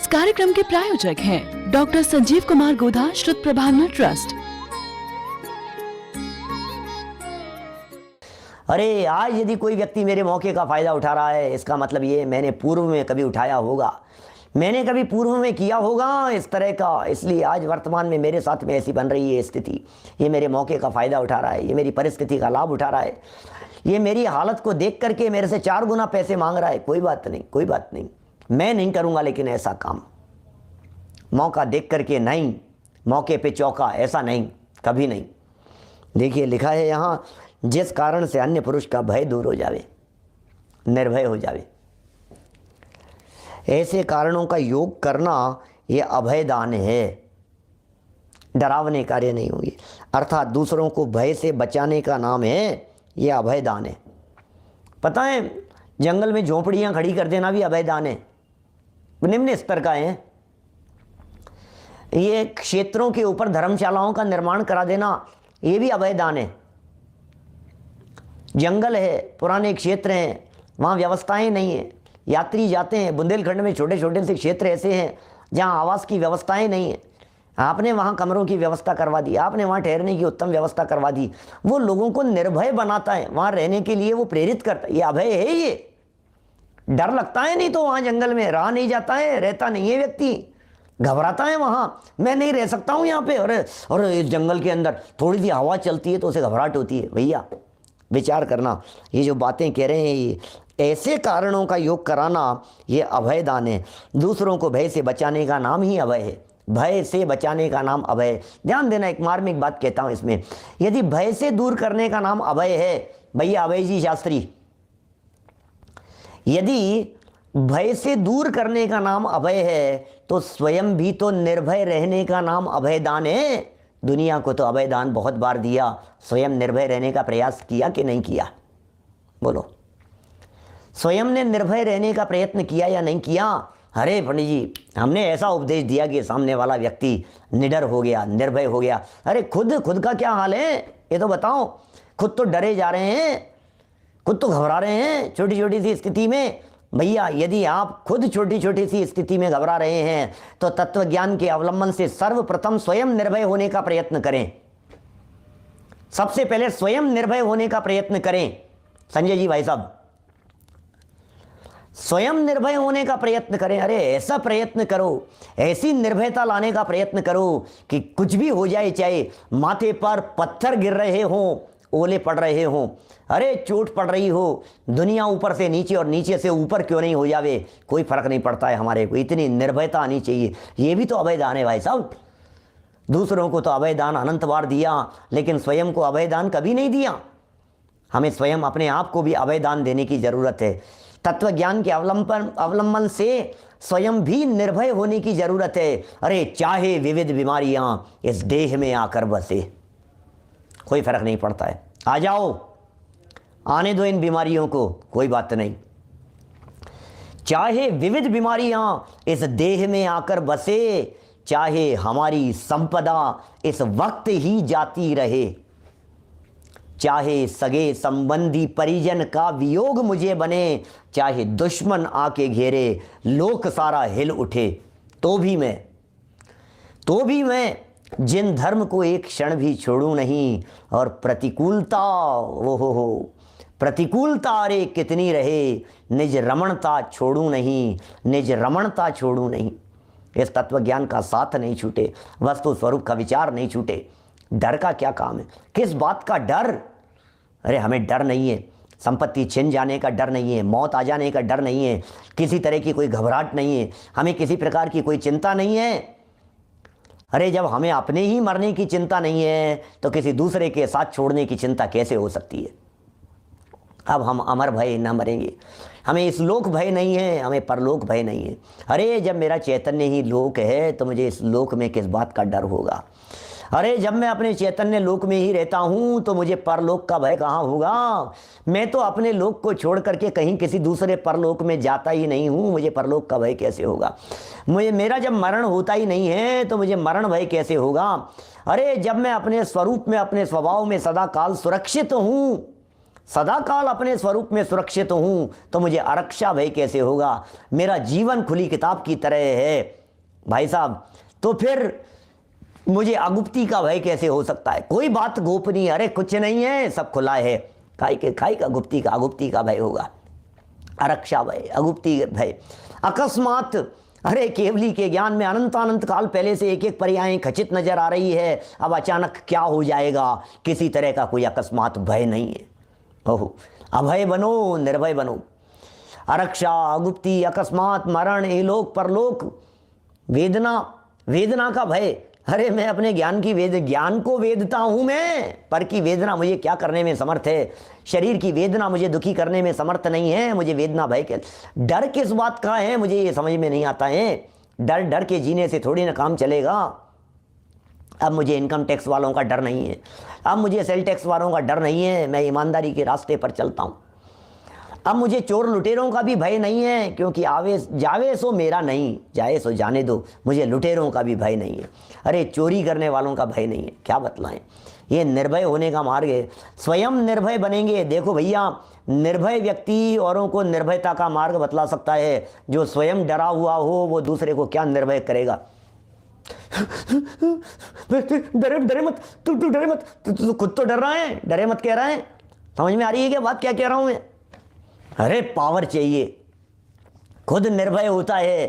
कार्यक्रम के प्रायोजक हैं डॉक्टर संजीव कुमार गोधा, श्रुत प्रभावना ट्रस्ट। अरे आज यदि कोई व्यक्ति मेरे मौके का फायदा उठा रहा है, इसका मतलब ये मैंने पूर्व में कभी उठाया होगा, मैंने कभी पूर्व में किया होगा इस तरह का, इसलिए आज वर्तमान में मेरे साथ में ऐसी बन रही है स्थिति। ये मेरे मौके का फायदा उठा रहा है, ये मेरी परिस्थिति का लाभ उठा रहा है, ये मेरी हालत को देख करके मेरे से 4 गुना पैसे मांग रहा है। कोई बात नहीं, कोई बात नहीं, मैं नहीं करूंगा लेकिन ऐसा काम, मौका देख करके नहीं, मौके पे चौका, ऐसा नहीं, कभी नहीं। देखिए लिखा है यहाँ, जिस कारण से अन्य पुरुष का भय दूर हो जावे, निर्भय हो जावे, ऐसे कारणों का योग करना ये अभय दान है, डरावने कार्य नहीं होंगे। अर्थात दूसरों को भय से बचाने का नाम है ये अभय दान है। पता है, जंगल में झोपड़ियां खड़ी कर देना भी अभय दान है, निम्न स्तर का है। ये क्षेत्रों के ऊपर धर्मशालाओं का निर्माण करा देना ये भी अभय दान है। जंगल है, पुराने क्षेत्र हैं, वहाँ व्यवस्थाएं नहीं है, यात्री जाते हैं। बुंदेलखंड में छोटे छोटे से क्षेत्र ऐसे हैं जहाँ आवास की व्यवस्थाएं नहीं है, आपने वहाँ कमरों की व्यवस्था करवा दी, आपने वहाँ ठहरने की उत्तम व्यवस्था करवा दी। वो लोगों को निर्भय बनाता है, वहाँ रहने के लिए वो प्रेरित करता है। ये अभय है, ये डर लगता है नहीं तो वहाँ जंगल में रहा नहीं जाता है, रहता नहीं है व्यक्ति, घबराता है वहाँ, मैं नहीं रह सकता हूँ यहाँ पे। और इस जंगल के अंदर थोड़ी सी हवा चलती है तो उसे घबराहट होती है। भैया विचार करना, ये जो बातें कह रहे हैं, ये ऐसे कारणों का योग कराना ये अभय दान है। दूसरों को भय से बचाने का नाम ही अभय है, भय से बचाने का नाम अभय है। ध्यान देना, एक मार्मिक बात कहता हूँ इसमें, यदि भय से दूर करने का नाम अभय है, भैया अभय जी शास्त्री, यदि भय से दूर करने का नाम अभय है तो स्वयं भी तो निर्भय रहने का नाम अभय दान है। दुनिया को तो अभय दान बहुत बार दिया, स्वयं निर्भय रहने का प्रयास किया कि नहीं किया? बोलो, स्वयं ने निर्भय रहने का प्रयत्न किया या नहीं किया? अरे पंडित जी, हमने ऐसा उपदेश दिया कि सामने वाला व्यक्ति निडर हो गया, निर्भय हो गया। अरे खुद का क्या हाल है ये तो बताओ। खुद तो डरे जा रहे हैं, खुद तो घबरा रहे हैं छोटी छोटी सी स्थिति में। भैया यदि आप खुद छोटी छोटी सी स्थिति में घबरा रहे हैं तो तत्व ज्ञान के अवलंबन से सर्वप्रथम स्वयं निर्भय होने का प्रयत्न करें। सबसे पहले स्वयं निर्भय होने का प्रयत्न करें संजय जी भाई साहब, स्वयं निर्भय होने का प्रयत्न करें। अरे ऐसा प्रयत्न करो, ऐसी निर्भयता लाने का प्रयत्न करो कि कुछ भी हो जाए, चाहे माथे पर पत्थर गिर रहे हों, ओले पड़ रहे हों, अरे चोट पड़ रही हो, दुनिया ऊपर से नीचे और नीचे से ऊपर क्यों नहीं हो जावे, कोई फर्क नहीं पड़ता है हमारे को। इतनी निर्भयता आनी चाहिए। ये भी तो अभय दान है भाई साहब। दूसरों को तो अभय दान अनंत बार दिया, लेकिन स्वयं को अभय दान कभी नहीं दिया। हमें स्वयं अपने आप को भी अभय दान देने की जरूरत है। तत्व ज्ञान के अवलंबन से स्वयं भी निर्भय होने की जरूरत है। अरे चाहे विविध बीमारियां इस देह में आकर बसे, कोई फर्क नहीं पड़ता है, आ जाओ, आने दो इन बीमारियों को, कोई बात नहीं। चाहे विविध बीमारियां इस देह में आकर बसे, चाहे हमारी संपदा इस वक्त ही जाती रहे, चाहे सगे संबंधी परिजन का वियोग मुझे बने, चाहे दुश्मन आके घेरे, लोक सारा हिल उठे, तो भी मैं जिन धर्म को एक क्षण भी छोड़ूं नहीं। और प्रतिकूलता, हो प्रतिकूलता अरे कितनी रहे, निज रमणता छोड़ूं नहीं, निज रमणता छोड़ूं नहीं। इस तत्व ज्ञान का साथ नहीं छूटे, वस्तु स्वरूप का विचार नहीं छूटे। डर का क्या काम है, किस बात का डर? अरे हमें डर नहीं है, संपत्ति छिन जाने का डर नहीं है, मौत आ जाने का डर नहीं है, किसी तरह की कोई घबराहट नहीं है, हमें किसी प्रकार की कोई चिंता नहीं है। अरे जब हमें अपने ही मरने की चिंता नहीं है तो किसी दूसरे के साथ छोड़ने की चिंता कैसे हो सकती है? अब हम अमर भय न मरेंगे, हमें इस लोक भय नहीं है, हमें परलोक भय नहीं है। अरे जब मेरा चैतन्य ही लोक है तो मुझे इस लोक में किस बात का डर होगा? अरे जब मैं अपने चैतन्य लोक में ही रहता हूँ तो मुझे परलोक का भय कहाँ होगा? मैं तो अपने लोक को छोड़ करके कहीं किसी दूसरे परलोक में जाता ही नहीं हूँ, मुझे परलोक का भय कैसे होगा? मेरा जब मरण होता ही नहीं है तो मुझे मरण भय कैसे होगा? अरे जब मैं अपने स्वरूप में, अपने स्वभाव में सदा काल सुरक्षित हूँ सदा काल अपने स्वरूप में सुरक्षित हूँ तो मुझे आरक्षा भय कैसे होगा। मेरा जीवन खुली किताब की तरह है भाई साहब, तो फिर मुझे अगुप्ती का भय कैसे हो सकता है। कोई बात गोपनीय, अरे कुछ नहीं है, सब खुला है। खाई का अगुप्ती का भय होगा, आरक्षा भय, अगुप्ती भय। अकस्मात, अरे केवली के ज्ञान में अनंत काल पहले से एक एक पर्याय खचित नजर आ रही है, अब अचानक क्या हो जाएगा, किसी तरह का कोई अकस्मात भय नहीं है। ओहो, अभय बनो, निर्भय बनो। आरक्षा, अगुप्ती, अकस्मात, मरण, इलोक परलोक, वेदना का भय। अरे मैं अपने ज्ञान को वेदता हूं मैं, पर की वेदना मुझे क्या करने में समर्थ है। शरीर की वेदना मुझे दुखी करने में समर्थ नहीं है, मुझे वेदना भय के डर किस बात का है, मुझे ये समझ में नहीं आता है। डर के जीने से थोड़ी ना काम चलेगा। अब मुझे इनकम टैक्स वालों का डर नहीं है, अब मुझे सेल टैक्स वालों का डर नहीं है, मैं ईमानदारी के रास्ते पर चलता हूँ। अब मुझे चोर लुटेरों का भी भय नहीं है, क्योंकि जावे सो मेरा नहीं, जाए सो जाने दो। मुझे लुटेरों का भी भय नहीं है, अरे चोरी करने वालों का भय नहीं है। क्या बतलाएं, ये निर्भय होने का मार्ग है। स्वयं निर्भय बनेंगे। देखो भैया, निर्भय व्यक्ति औरों को निर्भयता का मार्ग बतला सकता है। जो स्वयं डरा हुआ हो वो दूसरे को क्या निर्भय करेगा। डरे मत, तू डरे मत, तू खुद तो डर रहा है, डरे मत कह रहा है। समझ में आ रही है क्या बात, क्या कह रहा हूं मैं। अरे पावर चाहिए, खुद निर्भय होता है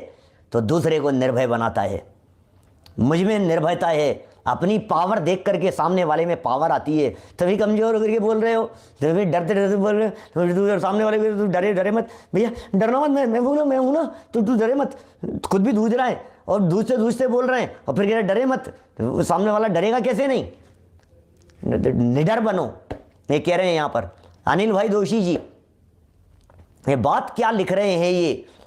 तो दूसरे को निर्भय बनाता है। मुझ में निर्भयता है, अपनी पावर देख करके सामने वाले में पावर आती है, तभी कमजोर होकर के बोल रहे हो, तभी डरते डरते बोल रहे हो। सामने वाले को डरे मत भैया, डरना मत, मैं हूं ना, तू डरे मत। खुद भी दूध रहा है और दूसरे बोल रहे हैं, और फिर कह रहे डरे मत। सामने वाला डरेगा कैसे नहीं। निडर बनो, ये कह रहे हैं यहाँ पर अनिल भाई दोषी जी। ये बात क्या लिख रहे हैं,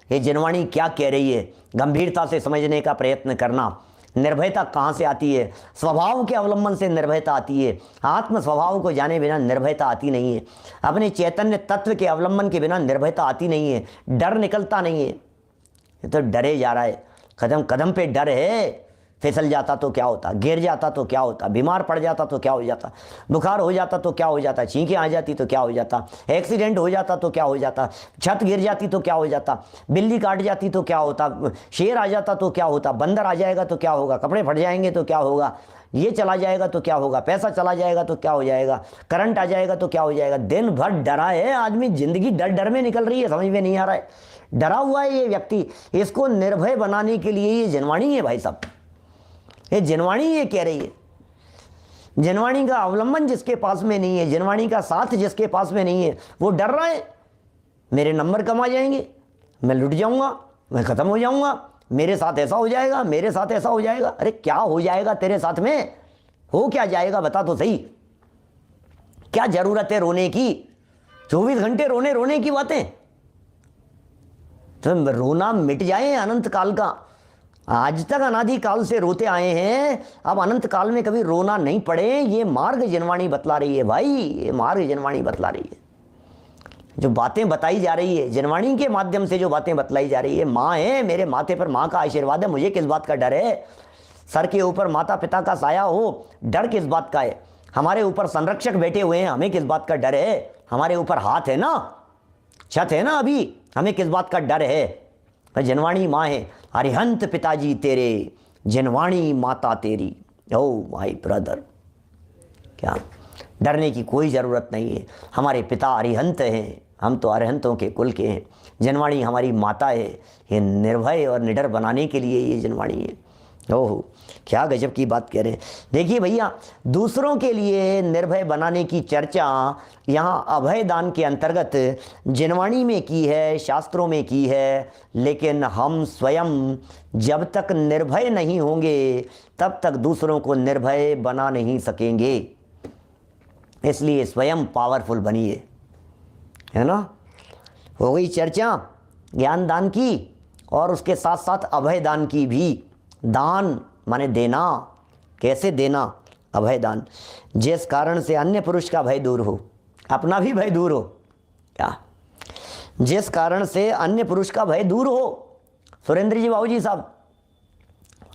ये जिनवाणी क्या कह रही है, गंभीरता से समझने का प्रयत्न करना। निर्भयता कहाँ से आती है। स्वभाव के अवलंबन से निर्भयता आती है। आत्म स्वभाव को जाने बिना निर्भयता आती नहीं है। अपने चैतन्य तत्व के अवलंबन के बिना निर्भयता आती नहीं है। डर निकलता नहीं है, ये तो डरे जा रहा है, कदम कदम पे डर है। फिसल जाता तो क्या होता, गिर जाता तो क्या होता, बीमार पड़ जाता तो क्या हो जाता, बुखार हो जाता तो क्या हो जाता, छींकें आ जाती तो क्या हो जाता, एक्सीडेंट हो जाता तो क्या हो जाता, छत गिर जाती तो क्या हो जाता, बिल्ली काट जाती तो क्या होता, शेर आ जाता तो क्या होता, बंदर आ जाएगा तो क्या होगा, कपड़े फट जाएंगे तो क्या होगा, ये चला जाएगा तो क्या होगा, पैसा चला जाएगा तो क्या हो जाएगा, करंट आ जाएगा तो क्या हो जाएगा। दिन भर डरा है आदमी, जिंदगी डर में निकल रही है, समझ में नहीं आ रहा है। डरा हुआ है ये व्यक्ति। इसको निर्भय बनाने के लिए ये जिनवाणी है भाई साहब, ये जिनवाणी ये कह रही है। जिनवाणी का अवलंबन जिसके पास में नहीं है, जिनवाणी का साथ जिसके पास में नहीं है, वो डर रहा है मेरे नंबर कम आ जाएंगे, मैं लुट जाऊंगा, मैं खत्म हो जाऊंगा, मेरे साथ ऐसा हो जाएगा, मेरे साथ ऐसा हो जाएगा। अरे क्या हो जाएगा तेरे साथ में, हो क्या जाएगा बता तो सही। क्या जरूरत है रोने की, 24 घंटे रोने की बातें। तो रोना मिट जाए अनंत काल का। आज तक अनादि काल से रोते आए हैं, अब अनंत काल में कभी रोना नहीं पड़े। ये मार्ग जिनवाणी बतला रही है भाई, ये मार्ग जिनवाणी बतला रही है। जो बातें बताई जा रही है जिनवाणी के माध्यम से, जो बातें बतलाई जा रही है। माँ है, मेरे माथे पर माँ का आशीर्वाद है, मुझे किस बात का डर है। सर के ऊपर माता पिता का साया हो, डर किस बात का है। हमारे ऊपर संरक्षक बैठे हुए हैं, हमें किस बात का डर है। हमारे ऊपर हाथ है ना, छत है ना, अभी हमें किस बात का डर है। जिनवाणी माँ है, अरिहंत पिताजी तेरे, जिनवाणी माता तेरी। ओ माय ब्रदर, क्या डरने की कोई ज़रूरत नहीं है। हमारे पिता अरिहंत हैं, हम तो अरिहंतों के कुल के हैं। जिनवाणी हमारी माता है। ये निर्भय और निडर बनाने के लिए ये जिनवाणी है। ओहो, क्या गजब की बात कह रहे हैं। देखिए भैया, दूसरों के लिए निर्भय बनाने की चर्चा यहाँ अभय दान के अंतर्गत जिनवाणी में की है, शास्त्रों में की है। लेकिन हम स्वयं जब तक निर्भय नहीं होंगे तब तक दूसरों को निर्भय बना नहीं सकेंगे। इसलिए स्वयं पावरफुल बनिए, है ना। हो गई चर्चा ज्ञान दान की, और उसके साथ साथ अभय दान की भी। दान माने देना, कैसे देना, अभय दान। जिस कारण से अन्य पुरुष का भय दूर हो, अपना भी भय दूर हो। क्या, जिस कारण से अन्य पुरुष का भय दूर हो। सुरेंद्र जी बाबू जी साहब,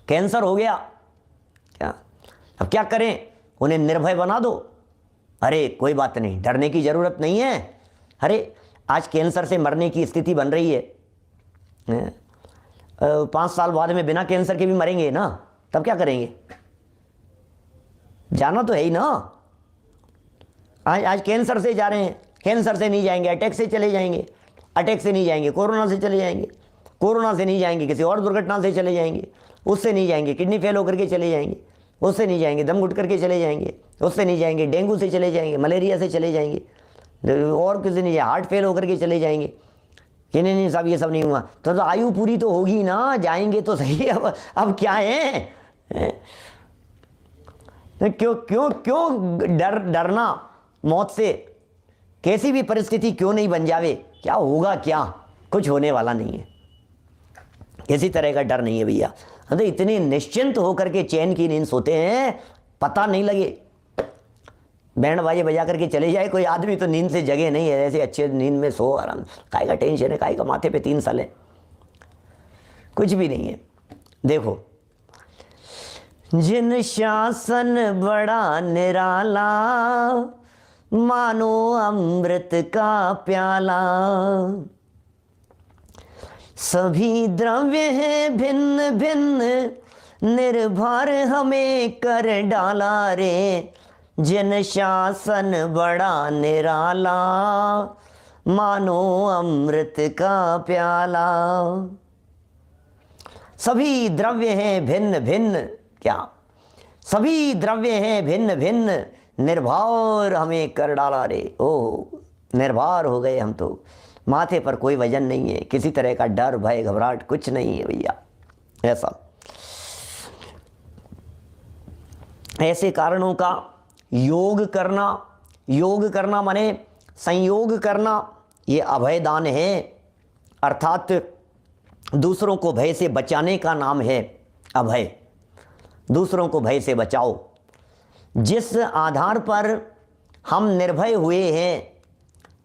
कैंसर हो गया, क्या अब क्या करें, उन्हें निर्भय बना दो। अरे कोई बात नहीं, डरने की ज़रूरत नहीं है। अरे आज कैंसर से मरने की स्थिति बन रही है, 5 साल बाद में बिना कैंसर के भी मरेंगे ना, तब क्या करेंगे? जाना तो है ही ना। आज कैंसर से जा रहे हैं, कैंसर से नहीं जाएंगे, अटैक से चले जाएंगे, अटैक से नहीं जाएंगे, कोरोना से चले जाएंगे, कोरोना से नहीं जाएंगे, किसी और दुर्घटना से चले जाएंगे, उससे नहीं जाएंगे, किडनी फेल होकर के चले जाएंगे, उससे नहीं जाएंगे, दम घुट करके चले जाएंगे, उससे नहीं जाएंगे, डेंगू से चले जाएंगे, मलेरिया से चले जाएंगे, और किसी नहीं, हार्ट फेल होकर के चले जाएंगे कि नहीं साहब ये सब नहीं हुआ। तो आयु पूरी तो होगी ना, जाएंगे तो सही। अब क्या है? क्यों क्यों क्यों डरना मौत से? कैसी भी परिस्थिति क्यों नहीं बन जावे, क्या होगा? क्या कुछ होने वाला नहीं है, किसी तरह का डर नहीं है भैया। तो इतने निश्चिंत होकर के चैन की नींद सोते हैं, पता नहीं लगे। बैंड बाजे बजा करके चले जाए कोई आदमी तो नींद से जगे नहीं है, ऐसे अच्छे नींद में सो आराम। काय का टेंशन है, काय का माथे पे 3 साल है, कुछ भी नहीं है। देखो, जिन शासन बड़ा निराला, मानो अमृत का प्याला, सभी द्रव्य हैं भिन्न भिन्न, निर्भर हमें कर डाला रे। जिन शासन बड़ा निराला, मानो अमृत का प्याला। सभी द्रव्य हैं भिन्न भिन्न, क्या? सभी द्रव्य हैं भिन्न भिन्न, निर्भर हमें कर डाला रे। ओ निर्भर हो गए हम तो, माथे पर कोई वजन नहीं है, किसी तरह का डर भय घबराहट कुछ नहीं है भैया। ऐसे कारणों का योग करना माने संयोग करना, ये अभय दान है, अर्थात दूसरों को भय से बचाने का नाम है अभय। दूसरों को भय से बचाओ। जिस आधार पर हम निर्भय हुए हैं,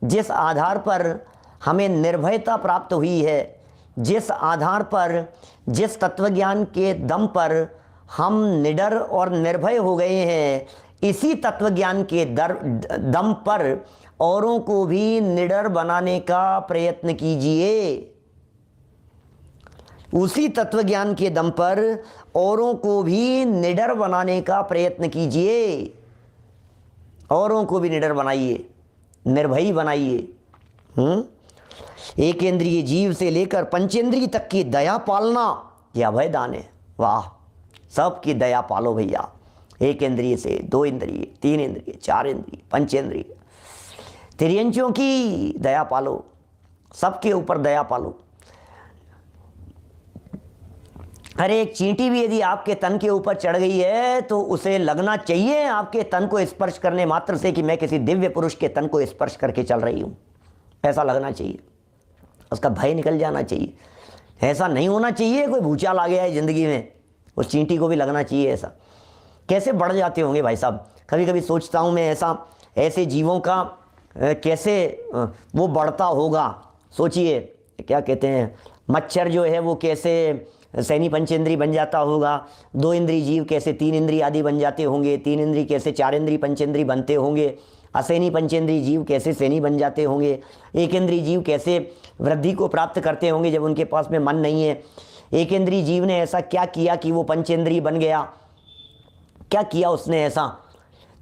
जिस आधार पर हमें निर्भयता प्राप्त हुई है, जिस आधार पर, जिस तत्वज्ञान के दम पर हम निडर और निर्भय हो गए हैं, इसी तत्वज्ञान के दम पर औरों को भी निडर बनाने का प्रयत्न कीजिए। उसी तत्वज्ञान के दम पर औरों को भी निडर बनाने का प्रयत्न कीजिए। औरों को भी निडर बनाइए, निर्भयी बनाइए। एक इंद्रिय जीव से लेकर पंचेंद्रिय तक की दया पालना, यह अभय दान है। वाह, सबकी दया पालो भैया। एक इंद्रिय से 2 इंद्रिय, 3 इंद्रिय, 4 इंद्रिय, पंचेंद्रिय, त्रियंचियों की दया पालो, सबके ऊपर दया पालो। अरे एक चींटी भी यदि आपके तन के ऊपर चढ़ गई है तो उसे लगना चाहिए आपके तन को स्पर्श करने मात्र से कि मैं किसी दिव्य पुरुष के तन को स्पर्श करके चल रही हूं। ऐसा लगना चाहिए, उसका भय निकल जाना चाहिए। ऐसा नहीं होना चाहिए कोई भूचाल आ गया है जिंदगी में, उस चींटी को भी लगना चाहिए ऐसा। कैसे बढ़ जाते होंगे भाई साहब, कभी कभी सोचता हूं मैं, ऐसे जीवों का कैसे वो बढ़ता होगा। सोचिए, क्या कहते हैं, मच्छर जो है वो कैसे सैनी पंचेंद्री बन जाता होगा, 2 इंद्रिय जीव कैसे 3 इंद्रिय आदि बन जाते होंगे, 3 इंद्रिय कैसे 4 इंद्रिय पंचेंद्री बनते होंगे, असैनी पंचेंद्रिय जीव कैसे सैनी बन जाते होंगे, एक इंद्रिय जीव कैसे वृद्धि को प्राप्त करते होंगे जब उनके पास में मन नहीं है। एक इंद्रिय जीव ने ऐसा क्या किया कि वो पंचेंद्रिय बन गया, क्या किया उसने ऐसा?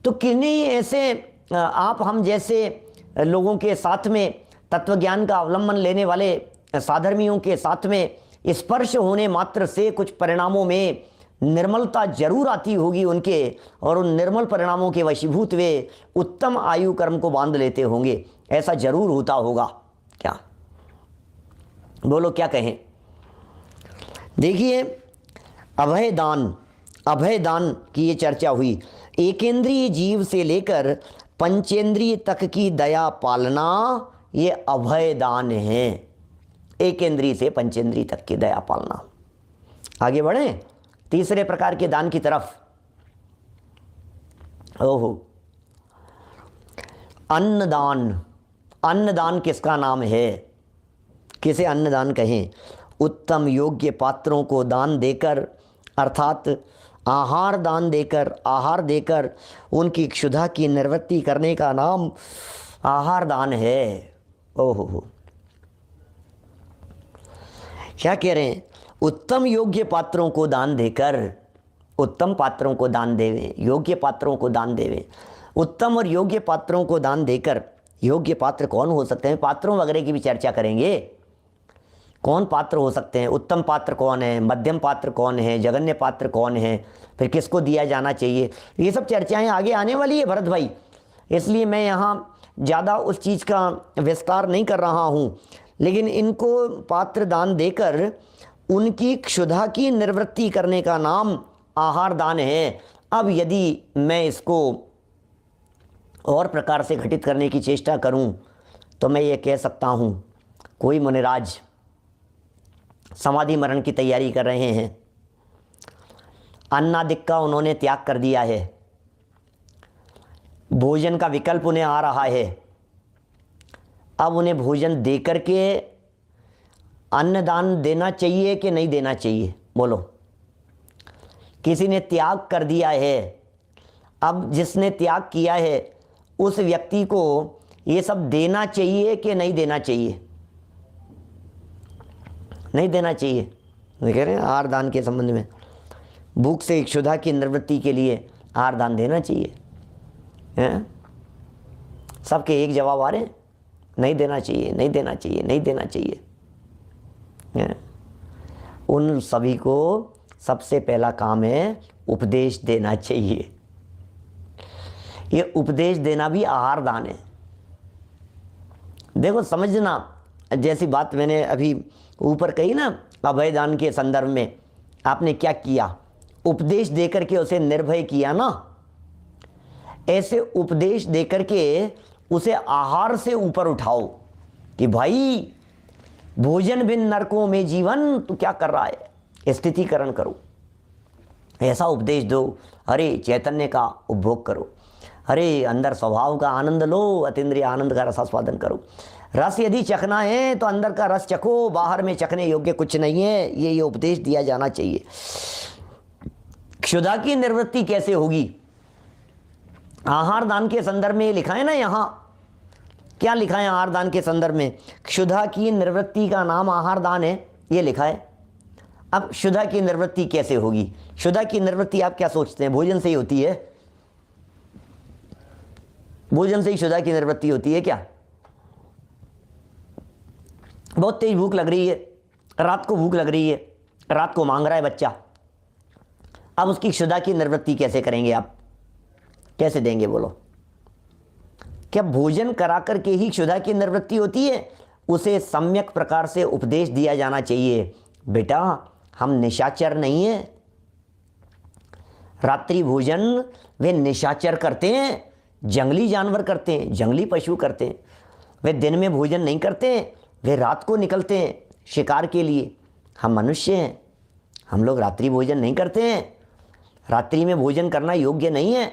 तो किन्हीं ऐसे आप हम जैसे लोगों के साथ में, तत्वज्ञान का अवलंबन लेने वाले साधर्मियों के साथ में स्पर्श होने मात्र से कुछ परिणामों में निर्मलता जरूर आती होगी उनके, और उन निर्मल परिणामों के वशीभूत वे उत्तम आयु कर्म को बांध लेते होंगे। ऐसा जरूर होता होगा। क्या बोलो, क्या कहें? देखिए, अभय दान की ये चर्चा हुई। एकेंद्रीय जीव से लेकर पंचेंद्रिय तक की दया पालना, ये अभय दान है। एक इंद्रिय से पंचेंद्रिय तक की दया पालना। आगे बढ़े तीसरे प्रकार के दान की तरफ। ओहो, अन्नदान। अन्नदान किसका नाम है? किसे अन्नदान कहें? उत्तम योग्य पात्रों को दान देकर, अर्थात आहार दान देकर, आहार देकर उनकी क्षुधा की निवृत्ति करने का नाम आहार दान है। ओहो, क्या कह रहे हैं? उत्तम योग्य पात्रों को दान देकर, उत्तम पात्रों को दान देवे, योग्य पात्रों को दान देवे, उत्तम और योग्य पात्रों को दान देकर। योग्य पात्र कौन हो सकते हैं? पात्रों वगैरह की भी चर्चा करेंगे। कौन पात्र हो सकते हैं? उत्तम पात्र कौन है, मध्यम पात्र कौन है, जघन्य पात्र कौन है, फिर किसको दिया जाना चाहिए, ये सब चर्चाएं आगे आने वाली है भरत भाई। इसलिए मैं यहाँ ज़्यादा उस चीज़ का विस्तार नहीं कर रहा हूँ, लेकिन इनको पात्र दान देकर उनकी क्षुधा की निवृत्ति करने का नाम आहार दान है। अब यदि मैं इसको और प्रकार से घटित करने की चेष्टा करूं तो मैं ये कह सकता हूं, कोई मुनिराज समाधि मरण की तैयारी कर रहे हैं, अन्नादिक का उन्होंने त्याग कर दिया है, भोजन का विकल्प उन्हें आ रहा है। अब उन्हें भोजन दे करके अन्नदान देना चाहिए कि नहीं देना चाहिए? बोलो। किसी ने त्याग कर दिया है, अब जिसने त्याग किया है उस व्यक्ति को ये सब देना चाहिए कि नहीं देना चाहिए? नहीं देना चाहिए। कह रहे हैं आहार दान के संबंध में, भूख से क्षुधा की निवृत्ति के लिए आहार दान देना चाहिए। हैं? सबके एक जवाब आ रहे हैं, नहीं देना चाहिए, नहीं देना चाहिए, नहीं देना चाहिए। हैं? उन सभी को सबसे पहला काम है उपदेश देना चाहिए। ये उपदेश देना भी आहार दान है। देखो समझना, जैसी बात मैंने अभी ऊपर कही ना, अभय दान के संदर्भ में आपने क्या किया, उपदेश देकर के उसे निर्भय किया ना। ऐसे उपदेश देकर के उसे आहार से ऊपर उठाओ कि भाई भोजन बिन नरकों में जीवन, तू क्या कर रहा है, स्थितिकरण करो। ऐसा उपदेश दो, अरे चैतन्य का उपभोग करो, अरे अंदर स्वभाव का आनंद लो, अतीन्द्रिय आनंद का रसास्वादन करो। रस यदि चखना है तो अंदर का रस चखो, बाहर में चखने योग्य कुछ नहीं है। ये उपदेश दिया जाना चाहिए। क्षुधा की निवृत्ति कैसे होगी? आहार दान के संदर्भ में लिखा है ना, यहाँ क्या लिखा है आहार दान के संदर्भ में? क्षुधा की निवृत्ति का नाम आहार दान है, ये लिखा है। अब क्षुधा की निवृत्ति कैसे होगी? क्षुधा की निवृत्ति आप क्या सोचते हैं? भोजन से ही होती है? भोजन से ही क्षुधा की निवृत्ति होती है क्या? बहुत तेज भूख लग रही है, रात को भूख लग रही है, रात को मांग रहा है बच्चा, अब उसकी क्षुधा की निवृत्ति कैसे करेंगे आप? कैसे देंगे बोलो? क्या भोजन करा करके ही क्षुधा की निवृत्ति होती है? उसे सम्यक प्रकार से उपदेश दिया जाना चाहिए, बेटा हम निशाचर नहीं है। रात्रि भोजन वे निशाचर करते हैं, जंगली जानवर करते हैं, जंगली पशु करते हैं। वे दिन में भोजन नहीं करते हैं, वे रात को निकलते हैं शिकार के लिए। हम मनुष्य हैं, हम लोग रात्रि भोजन नहीं करते हैं। रात्रि में भोजन करना योग्य नहीं है।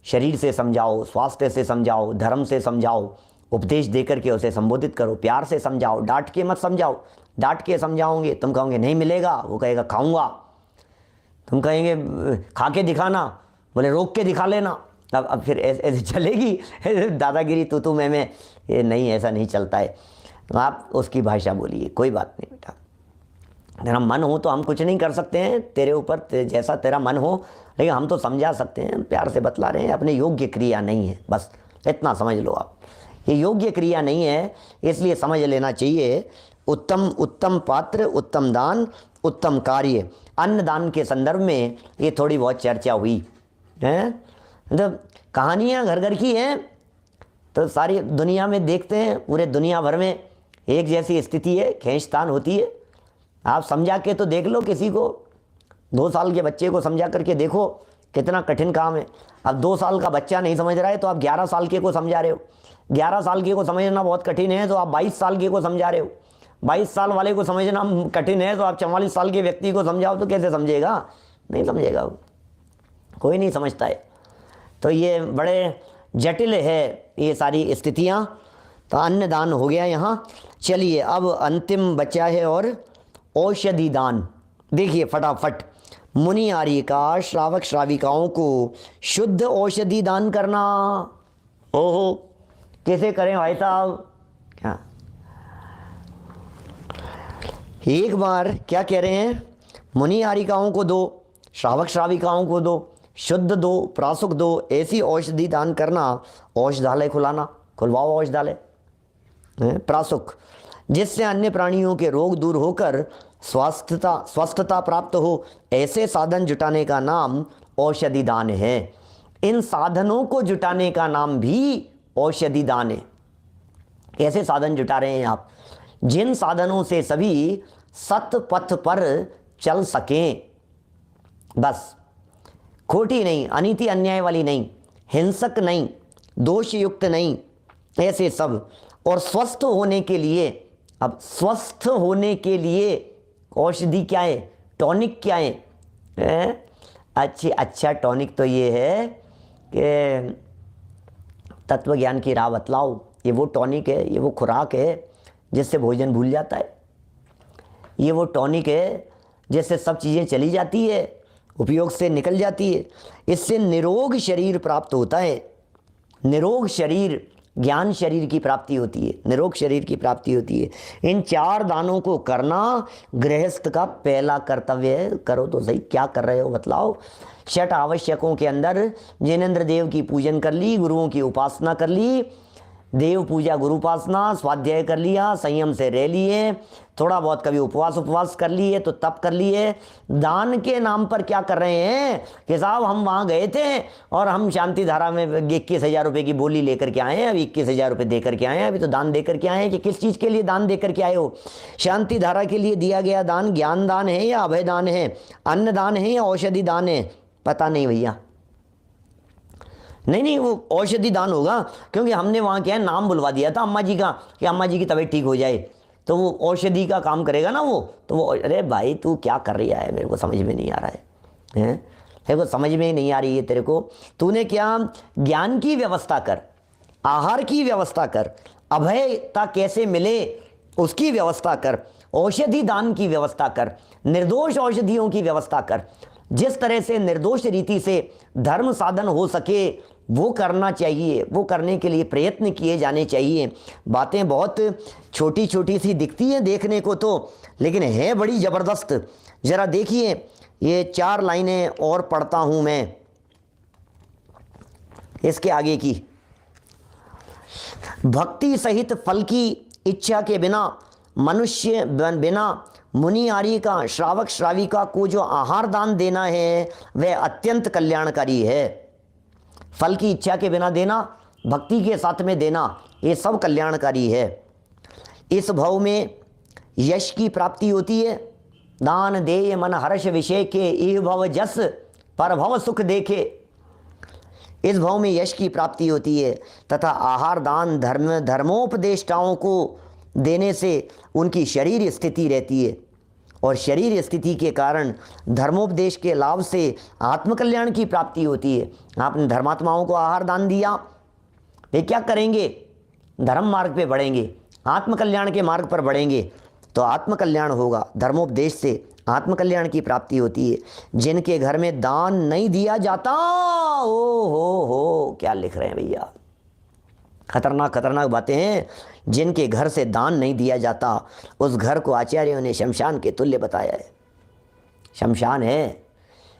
शरीर से समझाओ, स्वास्थ्य से समझाओ, धर्म से समझाओ, उपदेश देकर के उसे संबोधित करो, प्यार से समझाओ, डांट के मत समझाओ। डांट के समझाओगे तुम कहोगे नहीं मिलेगा, वो कहेगा खाऊंगा। तुम कहेंगे खा के दिखाना, बोले रोक के दिखा लेना। अब फिर ऐसे चलेगी दादागिरी तू मैं ये नहीं, ऐसा नहीं चलता है। आप उसकी भाषा बोलिए, कोई बात नहीं बेटा, तेरा मन हो तो हम कुछ नहीं कर सकते हैं, तेरे ऊपर जैसा तेरा मन हो, लेकिन हम तो समझा सकते हैं, प्यार से बतला रहे हैं। अपने योग्य क्रिया नहीं है, बस इतना समझ लो आप। ये योग्य क्रिया नहीं है, इसलिए समझ लेना चाहिए। उत्तम पात्र, उत्तम दान, उत्तम कार्य। अन्नदान के संदर्भ में ये थोड़ी बहुत चर्चा हुई है। मतलब कहानियाँ घर घर की हैं, तो सारी दुनिया में देखते हैं, पूरे दुनिया भर में एक जैसी स्थिति है, खींचतान होती है। आप समझा के तो देख लो किसी को, 2 साल के बच्चे को समझा करके देखो कितना कठिन काम है। अब 2 साल का बच्चा नहीं समझ रहा है तो आप 11 साल के को समझा रहे हो। 11 साल के को समझना बहुत कठिन है तो आप 22 साल के को समझा रहे हो। 22 साल वाले को समझना कठिन है तो आप 44 साल के व्यक्ति को समझाओ तो कैसे समझेगा? नहीं समझेगा वो, कोई नहीं समझता है। तो ये बड़े जटिल है ये सारी स्थितियाँ। तो अन्नदान हो गया यहाँ। चलिए अब अंतिम बचा है और औषधि दान। देखिए फटाफट, मुनि आर्य का श्रावक श्राविकाओं को शुद्ध औषधि दान करना। ओहो, कैसे करें भाई साहब? क्या एक बार क्या कह रहे हैं? मुनि आर्यिकाओं को दो, श्रावक श्राविकाओं को दो, शुद्ध दो, प्रासुक दो, ऐसी औषधि दान करना। औषधालय खुलाना, खुलवाओ औषधालय, प्रासुक, जिससे अन्य प्राणियों के रोग दूर होकर स्वस्थता प्राप्त हो, ऐसे साधन जुटाने का नाम औषधि दान है। इन साधनों को जुटाने का नाम भी औषधि दान है। कैसे साधन जुटा रहे हैं आप? जिन साधनों से सभी सत पथ पर चल सकें, बस खोटी नहीं, अनीति अन्याय वाली नहीं, हिंसक नहीं, दोष युक्त नहीं, ऐसे सब। और स्वस्थ होने के लिए, अब स्वस्थ होने के लिए औषधि क्या है? टॉनिक क्या है? अच्छा टॉनिक तो ये है कि तत्व ज्ञान की राह बतलाओ। ये वो टॉनिक है, ये वो खुराक है जिससे भोजन भूल जाता है। ये वो टॉनिक है जिससे सब चीज़ें चली जाती है, उपयोग से निकल जाती है। इससे निरोग शरीर प्राप्त होता है। निरोग शरीर, ज्ञान शरीर की प्राप्ति होती है, निरोग शरीर की प्राप्ति होती है। इन 4 दानों को करना गृहस्थ का पहला कर्तव्य है। करो तो सही, क्या कर रहे हो बतलाओ। 6 आवश्यकों के अंदर जिनेंद्र देव की पूजन कर ली, गुरुओं की उपासना कर ली, देव पूजा गुरु उपासना, स्वाध्याय कर लिया, संयम से रह लिए, थोड़ा बहुत कभी उपवास कर लिए तो तप कर लिए। दान के नाम पर क्या कर रहे हैं कि साहब हम वहाँ गए थे और हम शांति धारा में 21,000 रुपये की बोली लेकर के आए हैं, अभी 21,000 रुपये दे करके आए हैं, अभी तो दान दे करके आए हैं। कि किस चीज़ के लिए दान दे करके आए हो? शांति धारा के लिए दिया गया दान ज्ञान दान है या अभय दान है? अन्न दान है या औषधि दान है? पता नहीं भैया, नहीं, वो औषधि दान होगा, क्योंकि हमने वहाँ क्या है, नाम बुलवा दिया था अम्मा जी का कि अम्मा जी की तबीयत ठीक हो जाए, तो वो औषधि का काम करेगा ना वो। तो वो, अरे भाई तू क्या कर रही है, मेरे को समझ में नहीं आ रहा है, मेरे को समझ में नहीं आ रही है तेरे को। तूने क्या, ज्ञान की व्यवस्था कर, आहार की व्यवस्था कर, अभयता कैसे मिले उसकी व्यवस्था कर, औषधि दान की व्यवस्था कर, निर्दोष औषधियों की व्यवस्था कर। जिस तरह से निर्दोष रीति से धर्म साधन हो सके वो करना चाहिए, वो करने के लिए प्रयत्न किए जाने चाहिए। बातें बहुत छोटी छोटी सी दिखती हैं देखने को तो, लेकिन है बड़ी ज़बरदस्त। ज़रा देखिए, ये 4 लाइनें और पढ़ता हूँ मैं इसके आगे की। भक्ति सहित फल की इच्छा के बिना मनुष्य बिना मुनि आर्य का, श्रावक श्राविका को जो आहार दान देना है वह अत्यंत कल्याणकारी है। फल की इच्छा के बिना देना, भक्ति के साथ में देना, ये सब कल्याणकारी है। इस भव में यश की प्राप्ति होती है। दान देय मन हर्ष विषय के, इह भव जस पर भव सुख देखे। इस भव में यश की प्राप्ति होती है तथा आहार दान धर्मोपदेष्टाओं को देने से उनकी शरीर स्थिति रहती है, और शरीर स्थिति के कारण धर्मोपदेश के लाभ से आत्मकल्याण की प्राप्ति होती है। आपने धर्मात्माओं को आहार दान दिया, वे क्या करेंगे? धर्म मार्ग पे बढ़ेंगे, आत्मकल्याण के मार्ग पर बढ़ेंगे, तो आत्मकल्याण होगा। धर्मोपदेश से आत्मकल्याण की प्राप्ति होती है। जिनके घर में दान नहीं दिया जाता, ओ हो क्या लिख रहे हैं भैया, खतरनाक खतरनाक बातें हैं। जिनके घर से दान नहीं दिया जाता उस घर को आचार्यों ने शमशान के तुल्य बताया है। शमशान है।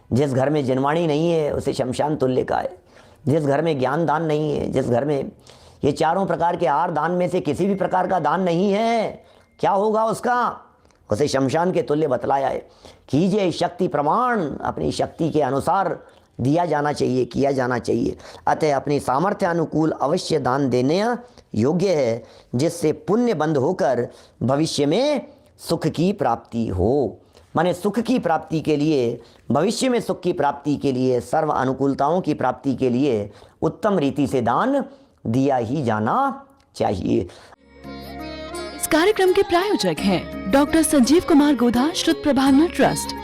जिस घर में जनवाणी नहीं है उसे शमशान तुल्य का है। जिस घर में ज्ञान दान नहीं है, जिस घर में ये 4 प्रकार के आहार दान में से किसी भी प्रकार का दान नहीं है, क्या होगा उसका? उसे शमशान के तुल्य बतलाया है। कीजिए शक्ति प्रमाण, अपनी शक्ति के अनुसार दिया जाना चाहिए, किया जाना चाहिए। अतः अपनी सामर्थ्य अनुकूल अवश्य दान देने योग्य है, जिससे पुण्य बंद होकर भविष्य में सुख की प्राप्ति हो। माने सुख की प्राप्ति के लिए, भविष्य में सुख की प्राप्ति के लिए, सर्व अनुकूलताओं की प्राप्ति के लिए उत्तम रीति से दान दिया ही जाना चाहिए। इस कार्यक्रम के प्रायोजक हैं डॉक्टर संजीव कुमार गोधा, श्रुत प्रभावना ट्रस्ट।